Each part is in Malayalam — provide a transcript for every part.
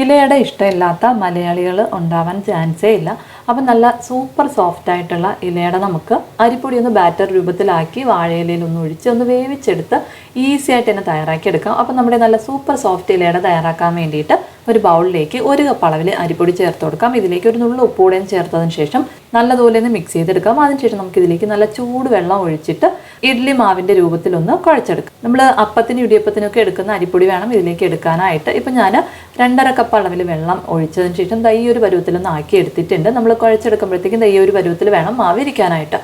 ഇലയട ഇഷ്ടമില്ലാത്ത മലയാളികൾ ഉണ്ടാവാൻ ചാൻസേ ഇല്ല. അപ്പം നല്ല സൂപ്പർ സോഫ്റ്റ് ആയിട്ടുള്ള ഇലയട നമുക്ക് അരിപ്പൊടി ഒന്ന് ബാറ്റർ രൂപത്തിലാക്കി വാഴയിലയിൽ ഒന്ന് ഒഴിച്ച് ഒന്ന് വേവിച്ചെടുത്ത് ഈസി ആയിട്ട് തന്നെ തയ്യാറാക്കിയെടുക്കാം. അപ്പം നമ്മുടെ നല്ല സൂപ്പർ സോഫ്റ്റ് ഇലയട തയ്യാറാക്കാൻ വേണ്ടിയിട്ട് ഒരു ബൗളിലേക്ക് 1 കപ്പ് അളവിൽ അരിപ്പൊടി ചേർത്ത് കൊടുക്കാം. ഇതിലേക്ക് ഒരു നുള്ളു ഉപ്പുകൂടെയും ചേർത്തതിന് ശേഷം നല്ലതുപോലെ ഒന്ന് മിക്സ് ചെയ്തെടുക്കാം. അതിനുശേഷം നമുക്ക് ഇതിലേക്ക് നല്ല ചൂട് വെള്ളം ഒഴിച്ചിട്ട് ഇഡ്ലി മാവിൻ്റെ രൂപത്തിലൊന്ന് കുഴച്ചെടുക്കാം. നമ്മൾ അപ്പത്തിനും ഇടിയപ്പത്തിനൊക്കെ എടുക്കുന്ന അരിപ്പൊടി വേണം ഇതിലേക്ക് എടുക്കാനായിട്ട്. ഇപ്പം ഞാൻ 2.5 കപ്പ് അളവിൽ വെള്ളം ഒഴിച്ചതിന് ശേഷം ഈ ഒരു പരുവത്തിലൊന്ന് ആക്കി എടുത്തിട്ടുണ്ട്. നമ്മൾ കുഴച്ചെടുക്കുമ്പോഴത്തേക്കും ഈ ഒരു പരുവത്തിൽ വേണം മാവ് ഇരിക്കാനായിട്ട്.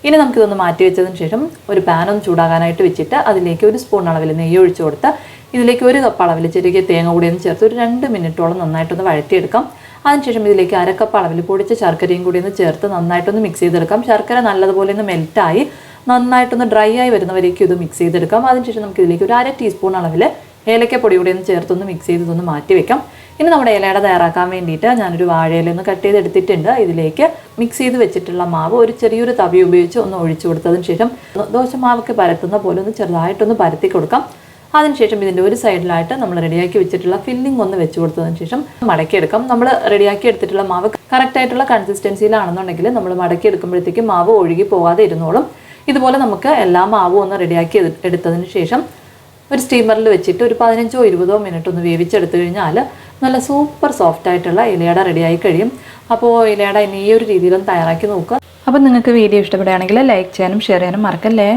ഇനി നമുക്കിതൊന്ന് മാറ്റി വെച്ചതിന് ശേഷം ഒരു പാൻ ഒന്ന് ചൂടാകാനായിട്ട് വെച്ചിട്ട് അതിലേക്ക് 1 സ്പൂൺ അളവിൽ നെയ്യ് ഒഴിച്ചു കൊടുത്ത് ഇതിലേക്ക് 1 കപ്പ് അളവിൽ ചെറിയ തേങ്ങ കൂടി ഒന്ന് ചേർത്ത് ഒരു 2 മിനിറ്റോളം നന്നായിട്ടൊന്ന് വഴറ്റിയെടുക്കാം. അതിനുശേഷം ഇതിലേക്ക് 1/2 കപ്പ് അളവിൽ പൊടിച്ച ശർക്കരയും കൂടി ഒന്ന് ചേർത്ത് നന്നായിട്ടൊന്ന് മിക്സ് ചെയ്തെടുക്കാം. ശർക്കര നല്ലതുപോലെ ഒന്ന് മെൽറ്റായി നന്നായിട്ടൊന്ന് ഡ്രൈ ആയി വരുന്നവരേക്കും ഇത് മിക്സ് ചെയ്തെടുക്കാം. അതിനുശേഷം നമുക്ക് ഇതിലേക്ക് ഒരു 1/2 ടീസ്പൂൺ അളവിൽ ഏലക്കപ്പൊടി കൂടി ഒന്ന് ചേർത്തൊന്ന് മിക്സ് ചെയ്തൊന്ന് മാറ്റി വെക്കാം. ഇനി നമ്മുടെ ഇലയട തയ്യാറാക്കാൻ വേണ്ടിയിട്ട് ഞാനൊരു വാഴയില ഒന്ന് കട്ട് ചെയ്തെടുത്തിട്ടുണ്ട്. ഇതിലേക്ക് മിക്സ് ചെയ്ത് വെച്ചിട്ടുള്ള മാവ് ഒരു ചെറിയൊരു തവി ഉപയോഗിച്ച് ഒന്ന് ഒഴിച്ചു കൊടുത്തതിന് ശേഷം ദോശമാവൊക്കെ പരത്തുന്ന പോലെ ഒന്ന് ചെറുതായിട്ടൊന്ന് പരത്തി കൊടുക്കാം. അതിനുശേഷം ഇതിൻ്റെ ഒരു സൈഡിലായിട്ട് നമ്മൾ റെഡിയാക്കി വെച്ചിട്ടുള്ള ഫില്ലിംഗ് ഒന്ന് വെച്ച് കൊടുത്തതിന് ശേഷം മടക്കിയെടുക്കാം. നമ്മൾ റെഡിയാക്കി എടുത്തിട്ടുള്ള മാവ് കറക്റ്റായിട്ടുള്ള കൺസിസ്റ്റൻസിയിലാണെന്നുണ്ടെങ്കിൽ നമ്മൾ മടക്കിയെടുക്കുമ്പോഴത്തേക്കും മാവ് ഒഴുകി പോകാതെ ഇരുന്നോളും. ഇതുപോലെ നമുക്ക് എല്ലാ മാവും ഒന്ന് റെഡിയാക്കി എടുത്തതിന് ശേഷം ഒരു സ്റ്റീമറിൽ വെച്ചിട്ട് ഒരു 15 or 20 മിനിറ്റ് ഒന്ന് വേവിച്ചെടുത്തു കഴിഞ്ഞാൽ നല്ല സൂപ്പർ സോഫ്റ്റ് ആയിട്ടുള്ള ഇലയട റെഡിയായി കഴിയും. അപ്പോൾ ഇലയട ഇനി ഈ ഒരു രീതിയിലൊന്ന് തയ്യാറാക്കി നോക്കുക. അപ്പോൾ നിങ്ങൾക്ക് വീഡിയോ ഇഷ്ടപ്പെടുകയാണെങ്കിൽ ലൈക്ക് ചെയ്യാനും ഷെയർ ചെയ്യാനും മറക്കല്ലേ.